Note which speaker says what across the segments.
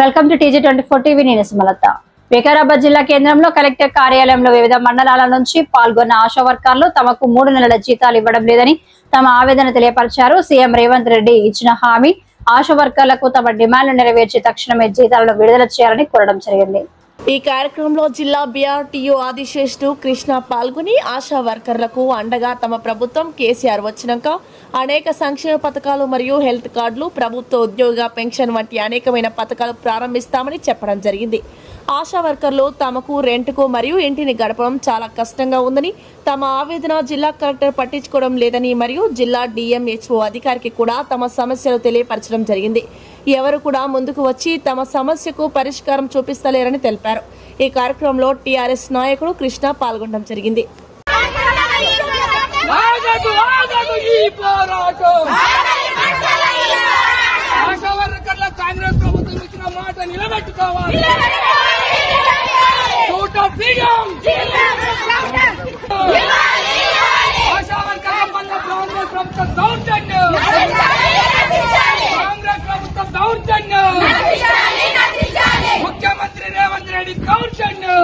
Speaker 1: Welcome to TG24 TV. నేను సుమలత. వికారాబాద్ జిల్లా కేంద్రంలో కలెక్టర్ కార్యాలయంలో వివిధ మండలాల నుంచి పాల్గొన్న ఆశా వర్కర్లు తమకు 3 నెలల జీతాలు ఇవ్వడం లేదని తమ ఆవేదన తెలియపరిచారు. సీఎం రేవంత్ రెడ్డి ఇచ్చిన హామీ ఆశా వర్కర్లకు తమ డిమాండ్లు నెరవేర్చి తక్షణమే జీతాలను విడుదల చేయాలని కోరడం జరిగింది.
Speaker 2: ఈ కార్యక్రమంలో జిల్లా BRTO ఆదిశేషుడు కృష్ణ పాల్గొని ఆశా వర్కర్లకు అండగా తమ ప్రభుత్వం కేసీఆర్ వచ్చినాక అనేక సంక్షేమ పథకాలు మరియు హెల్త్ కార్డులు, ప్రభుత్వ ఉద్యోగ పెన్షన్ వంటి అనేకమైన పథకాలు ప్రారంభిస్తామని చెప్పడం జరిగింది. ఆశా వర్కర్లు తమకు రెంట్కు మరియు ఇంటిని గడపడం చాలా కష్టంగా ఉందని, తమ ఆవేదన జిల్లా కలెక్టర్ పట్టించుకోవడం లేదని మరియు జిల్లా DMHO అధికారికి కూడా తమ సమస్యలు తెలియపరచడం జరిగింది. ఎవరు కూడా ముందుకు వచ్చి తమ సమస్యకు పరిష్కారం చూపిస్తలేరని తెలిపారు. ఈ కార్యక్రమంలో TRS నాయకుడు కృష్ణ పాల్గొనడం జరిగింది.
Speaker 3: కాంగ్రెస్ ప్రభుత్వం ఇచ్చిన మాట నిలబెట్టుకోవాలి. ఆశా వర్కర్ల పట్ల కాంగ్రెస్ ప్రభుత్వం దౌర్జన్యం, కాంగ్రెస్ ప్రభుత్వం దౌర్జన్యం, ముఖ్యమంత్రి రేవంత్ రెడ్డి దౌర్జన్యం.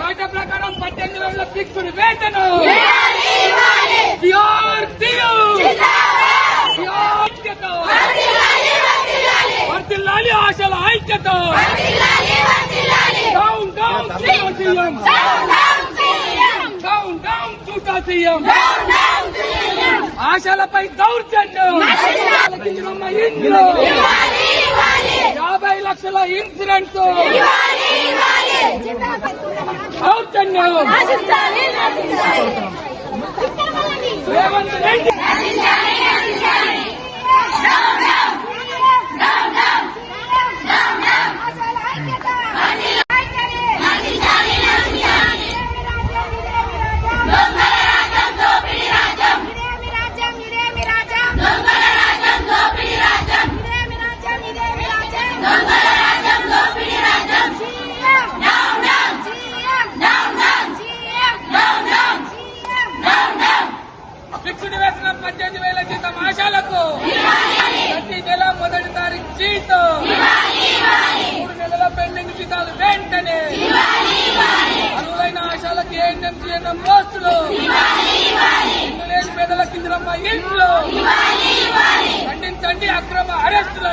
Speaker 3: మాట ప్రకారం 18,000 ఫిక్స్డ్ వేతనం. వర్ధిల్లాలి ఆశల ఐక్యత. Down down CM, down down చూటా సీఎం. ఆశలపై దౌర్జన్యం. 50 లక్షల ఇన్సూరెన్స్ దౌర్జన్యం. రేవంత్ రెడ్డి ఫిక్స్డ్ వేసిన 18,000 జీతం ఆశాలకు ప్రతి నెల మొదటి తారీఖు జీతం. 3 నెలల పెండింగ్ జీతాలు వెంటనే. అర్హులైన ఆశాలకు ANM GNM పోస్టులు. ఇల్లు లేని పేదల కిందరమ్మ ఇంట్లో. ఖండించండి అక్రమ అరెస్టులు.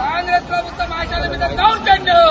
Speaker 3: కాంగ్రెస్ ప్రభుత్వం ఆశాల మీద దౌర్జన్యం.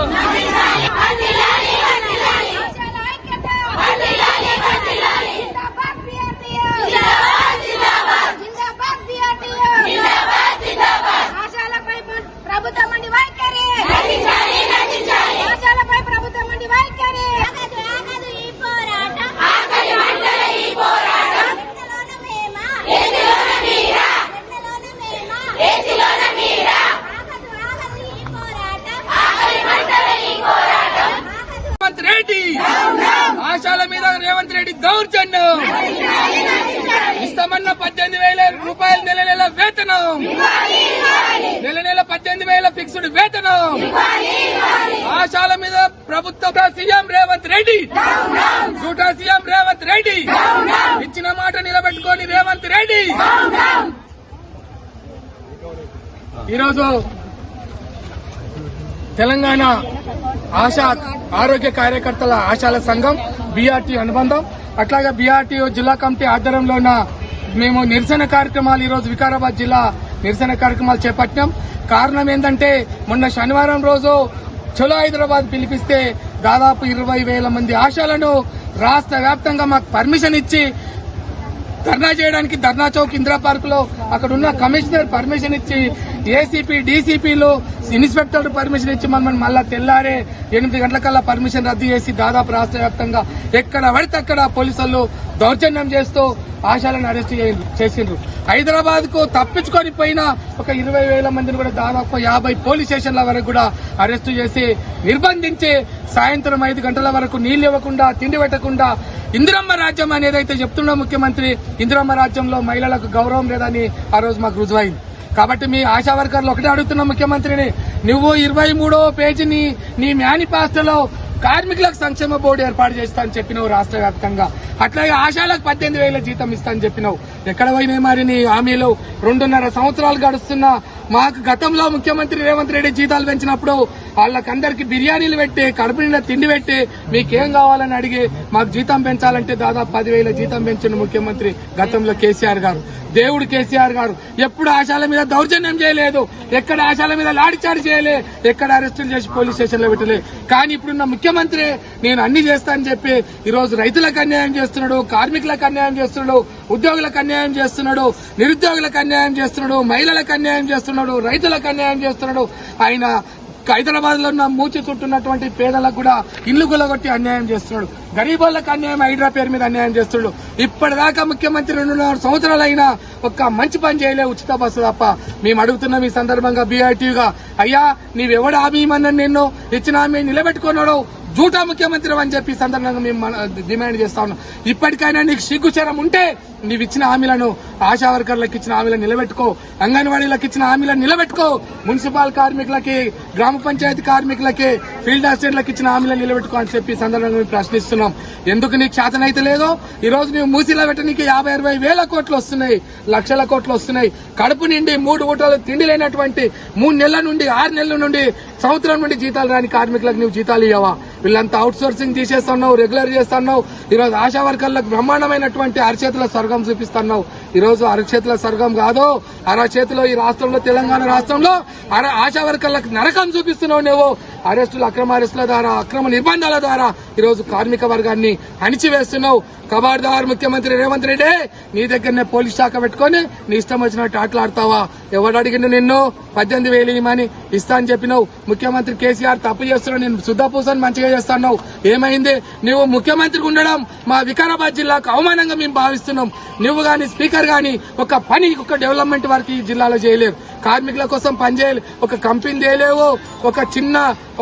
Speaker 3: ఆశాల మీద రేవంత్ రెడ్డి దౌర్జన్యం. ఇస్తామన్న 18,000 రూపాయలు నెల నెల వేతనం. నెల నెల 18,000 ఫిక్స్డ్ వేతనం. ఆశాల మీద ప్రభుత్వ సీఎం రేవంత్ రెడ్డి, జూటా సీఎం రేవంత్ రెడ్డి. ఇచ్చిన మాట నిలబెట్టుకొని రేవంత్ రెడ్డి. ఈరోజు తెలంగాణ ఆశా ఆరోగ్య కార్యకర్తల ఆశాల సంఘం BRT అనుబంధం, అట్లాగే BRTO జిల్లా కమిటీ ఆధ్వర్యంలో ఉన్న మేము నిరసన కార్యక్రమాలు ఈరోజు వికారాబాద్ జిల్లా నిరసన కార్యక్రమాలు చేపట్టినాం. కారణం ఏంటంటే మొన్న శనివారం రోజు చలో హైదరాబాద్ పిలిపిస్తే దాదాపు 20,000 మంది ఆశాలను రాష్ట్ర వ్యాప్తంగా మాకు పర్మిషన్ ఇచ్చి ధర్నా చేయడానికి ధర్నా చౌక్ ఇందిరా పార్క్ లో అక్కడ ఉన్న కమిషనర్ పర్మిషన్ ఇచ్చి, ACP DCPలు ఇన్స్పెక్టర్ పర్మిషన్ ఇచ్చి మమ్మల్ని మళ్ళా తెల్లారే 8 గంటలకల్లా పర్మిషన్ రద్దు చేసి దాదాపు రాష్ట్ర వ్యాప్తంగా ఎక్కడ పడితే అక్కడ పోలీసులు దౌర్జన్యం చేస్తూ ఆశాలను అరెస్ట్ చేసిండ్రు. హైదరాబాద్ కు తప్పించుకొని పోయిన ఒక 20,000 మందిని కూడా దాదాపు 50 పోలీస్ స్టేషన్ల వరకు కూడా అరెస్టు చేసి నిర్బంధించి సాయంత్రం 5 గంటల వరకు నీళ్లు ఇవ్వకుండా, తిండి పెట్టకుండా ఇందిరమ్మ రాజ్యం అని ఏదైతే చెప్తున్నా ముఖ్యమంత్రి, ఇందిరమ్మ రాజ్యంలో మహిళలకు గౌరవం లేదని ఆ రోజు మాకు రుజువైంది. కాబట్టి మీ ఆశా వర్కర్లు ఒకటే అడుగుతున్న ముఖ్యమంత్రిని, నువ్వు 23వ పేజీని నీ మేనిఫెస్టోలో కార్మికులకు సంక్షేమ బోర్డు ఏర్పాటు చేస్తా అని చెప్పినావు రాష్ట్ర వ్యాప్తంగా. అట్లాగే ఆశాలకు 18,000 జీతం ఇస్తా అని చెప్పినావు. ఎక్కడ పోయినాయి మరి నీ హామీలు? 2.5 సంవత్సరాలు గడుస్తున్నా మాకు గతంలో ముఖ్యమంత్రి రేవంత్ రెడ్డి జీతాలు పెంచినప్పుడు వాళ్ళకందరికి బిర్యానీలు పెట్టి కడుపు నిండా తిండి పెట్టి మీకేం కావాలని అడిగి మాకు జీతం పెంచాలంటే దాదాపు 10,000 జీతం పెంచిన ముఖ్యమంత్రి గతంలో కేసీఆర్ గారు. దేవుడు కేసీఆర్ గారు ఎప్పుడు ఆశాల మీద దౌర్జన్యం చేయలేదు, ఎక్కడ ఆశాల మీద లాఠీచార్జ్ చేయలే, ఎక్కడ అరెస్టులు చేసి పోలీస్ స్టేషన్ లో పెట్టలే. కానీ ఇప్పుడున్న ముఖ్యమంత్రి నేను అన్ని చేస్తా అని చెప్పి ఈ రోజు రైతులకు అన్యాయం చేస్తున్నాడు, కార్మికులకు అన్యాయం చేస్తున్నాడు, ఉద్యోగులకు అన్యాయం చేస్తున్నాడు, నిరుద్యోగులకు అన్యాయం చేస్తున్నాడు, మహిళలకు అన్యాయం చేస్తున్నాడు, రైతులకు అన్యాయం చేస్తున్నాడు. ఆయన హైదరాబాద్ లో ఉన్న మూచి చుట్టున్నటువంటి పేదలకు కూడా ఇల్లు గులగొట్టి అన్యాయం చేస్తున్నాడు. గరీబులకు అన్యాయం, హైడ్రా పేరు మీద అన్యాయం చేస్తున్నాడు. ఇప్పటిదాకా ముఖ్యమంత్రి 2.5 సంవత్సరాలు అయినా ఒక్క మంచి పని చేయలే, ఉచిత బస్సు తప్ప. మేము అడుగుతున్నాం ఈ సందర్భంగా బీఆర్టీగా, అయ్యా నీవెవడు హామీ ఇమ్మన్నాడు, నిన్ను ఇచ్చిన హామీ నిలబెట్టుకున్నాడు, జూటా ముఖ్యమంత్రి అని చెప్పి సందర్భంగా మేము డిమాండ్ చేస్తా ఉన్నాం. ఇప్పటికైనా నీకు సిగ్గుచరం ఉంటే నీవు ఇచ్చిన హామీలను, ఆశా వర్కర్లకు ఇచ్చిన హామీలను నిలబెట్టుకో, అంగన్వాడీలకు ఇచ్చిన హామీలను నిలబెట్టుకో, మున్సిపల్ కార్మికులకి, గ్రామ పంచాయతీ కార్మికులకి, ఫీల్డ్ అసిస్టెంట్లకు ఇచ్చిన హామీలను నిలబెట్టుకో అని చెప్పి సందర్భంగా మేము ప్రశ్నిస్తున్నాం. ఎందుకు నీకు చేతనైతే లేదో? ఈ రోజు నువ్వు మూసీలో పెట్టడానికి 50-60 వేల కోట్లు వస్తున్నాయి, లక్షల కోట్లు వస్తున్నాయి. కడుపు నిండి 3 పూటలు తిండి లేనటువంటి 3 నెలల నుండి 6 నెలల నుండి సంవత్సరం నుండి జీతాలు రాని కార్మికులకు నువ్వు జీతాలు ఇవ్వవా? వీళ్ళంతా అవుట్ సోర్సింగ్ తీసేస్తున్నావు, రెగ్యులర్ చేస్తున్నావు. ఈ రోజు ఆశా వర్కర్లకు బ్రహ్మాండమైనటువంటి అరచేతుల స్వర్గం చూపిస్తున్నావు. ఈ రోజు అరచేతుల స్వర్గం కాదు, అరచేతిలో ఈ రాష్ట్రంలో, తెలంగాణ రాష్ట్రంలో ఆశా వర్కర్లకు నరకం చూపిస్తున్నావు నువ్వు. అరెస్టులు, అక్రమ అరెస్టుల ద్వారా, అక్రమ నిర్బంధాల ద్వారా ఈ రోజు కార్మిక వర్గాన్ని అణిచివేస్తున్నావు. ఖబర్దార్ ముఖ్యమంత్రి రేవంత్ రెడ్డి, నీ దగ్గరనే పోలీస్ శాఖ పెట్టుకుని నీ ఇష్టం వచ్చినట్టు ఆటలాడతావా? ఎవడు అడిగిండు నిన్ను 18,000 ఇవ్వమని? ఇస్తా అని చెప్పినావు. ముఖ్యమంత్రి కేసీఆర్ తప్పు చేస్తున్నావు, నేను శుద్ధపూసని మంచిగా చేస్తున్నావు. ఏమైంది? నువ్వు ముఖ్యమంత్రికి ఉండడం మా వికారాబాద్ జిల్లాకు అవమానంగా మేము భావిస్తున్నాం. నువ్వు గాని, స్పీకర్ గాని ఒక పని, ఒక డెవలప్మెంట్ వర్క్ ఈ జిల్లాలో చేయలేరు. కార్మికుల కోసం పనిచేయలేవు, ఒక కంపెనీ చేయలేవు,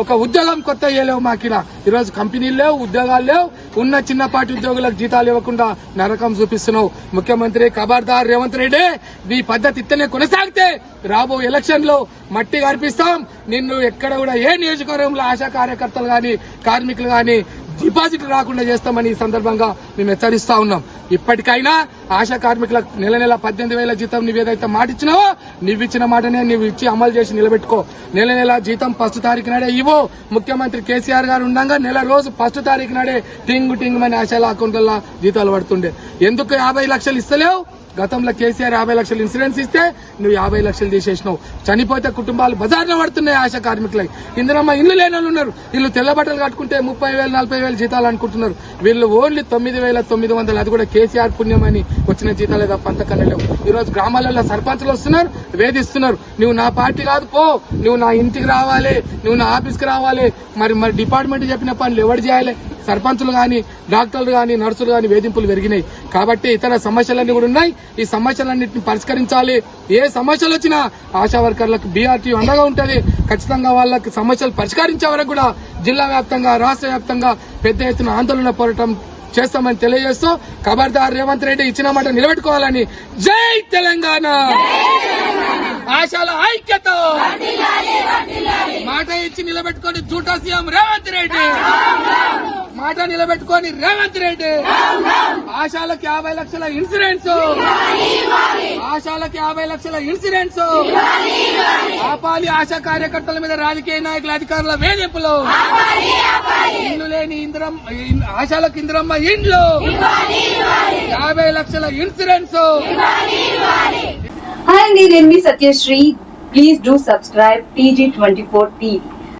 Speaker 3: ఒక ఉద్యోగం కొత్త చేయలేవు. మాకిలా ఈ రోజు కంపెనీలు లేవు, ఉద్యోగాలు లేవు. ఉన్న చిన్నపాటి ఉద్యోగులకు జీతాలు ఇవ్వకుండా నరకం చూపిస్తున్నావు. ముఖ్యమంత్రి ఖబర్దార్ రేవంత్ రెడ్డి, నీ పద్ధతి ఇత్తనే కొనసాగితే రాబో ఎలక్షన్ లో మట్టి కనిపిస్తాం. నిన్ను ఎక్కడ కూడా ఏ నియోజకవర్గంలో ఆశా కార్యకర్తలు గాని, కార్మికులు గాని డిపాజిట్ రాకుండా చేస్తామని ఈ సందర్భంగా మేము హెచ్చరిస్తా ఉన్నాం. ఇప్పటికైనా ఆశా కార్మికులకు నెల 18,000 జీతం నువ్వేదైతే మాట ఇచ్చినావో, నువ్విచ్చిన మాటనే నువ్వు ఇచ్చి అమలు చేసి నిలబెట్టుకో. నెల జీతం 1st తారీఖు నాడే ఇవ్వు. ముఖ్యమంత్రి కేసీఆర్ గారు ఉండగా నెల రోజు 1st తారీఖు నాడే టింగ్ అని ఆశాల అకౌంట్లలో జీతాలు పడుతుండే. ఎందుకు 50 లక్షలు ఇస్తలేవు? గతంలో కేసీఆర్ 50 లక్షలు ఇన్సూరెన్స్ ఇస్తే నువ్వు 50 లక్షలు తీసేసినావు. చనిపోతే కుటుంబాలు బజార్లో పడుతున్నాయి ఆశా కార్మికులకి. ఇందులో ఇల్లు లేని వాళ్ళు ఉన్నారు, వీళ్ళు తెల్ల బట్టలు కట్టుకుంటే 30,000, 40,000 జీతాలు అనుకుంటున్నారు. వీళ్ళు ఓన్లీ 9,900, అది కూడా కేసీఆర్ పుణ్యమని వచ్చిన జీతాలే తప్ప అంతకన్నా లేవు. ఈ రోజు గ్రామాలలో సర్పంచులు వస్తున్నారు, వేధిస్తున్నారు. నువ్వు నా పార్టీ కాదు, పో, నువ్వు నా ఇంటికి రావాలి, నువ్వు నా ఆఫీస్కి రావాలి. మరి డిపార్ట్మెంట్ చెప్పిన పనులు ఎవరు చేయాలి? సర్పంచులు గాని, డాక్టర్లు గాని, నర్సులు గాని వేధింపులు పెరిగినాయి. కాబట్టి ఇతర సమస్యలన్నీ కూడా ఉన్నాయి. ఈ సమస్యలన్నింటినీ పరిష్కరించాలి. ఏ సమస్యలు వచ్చినా ఆశా వర్కర్లకు బీఆర్టీ అండగా ఉంటది. ఖచ్చితంగా వాళ్ళకి సమస్యలు పరిష్కరించే వరకు కూడా జిల్లా వ్యాప్తంగా, రాష్ట్ర వ్యాప్తంగా పెద్ద ఎత్తున ఆందోళన పోరాటం చేస్తామని తెలియజేస్తూ, ఖబర్దార్ రేవంత్ రెడ్డి ఇచ్చిన మాట నిలబెట్టుకోవాలని. జై తెలంగాణ! ఆశాల ఐక్యత! మాట ఇచ్చి నిలబెట్టుకొని జూటా సీఎం రేవంత్ రెడ్డి, మాట నిలబెట్టుకొని రేవంత్ రెడ్డి. ఆశాలకు 50 లక్షల ఇన్సూరెన్స్, ఆశాలకు 50 లక్షల ఇన్సూరెన్స్ ఆపాలి. ఆశా కార్యకర్తల మీద రాజకీయ నాయకుల, అధికారుల వేధింపులు, ఇల్లు లేని ఆశాలకు ఇందిరమ్మ ఇండ్లు, 50 లక్షల ఇన్సూరెన్స్.
Speaker 4: Hi, నేను మీ Satyasri. Please do subscribe TG24 TV.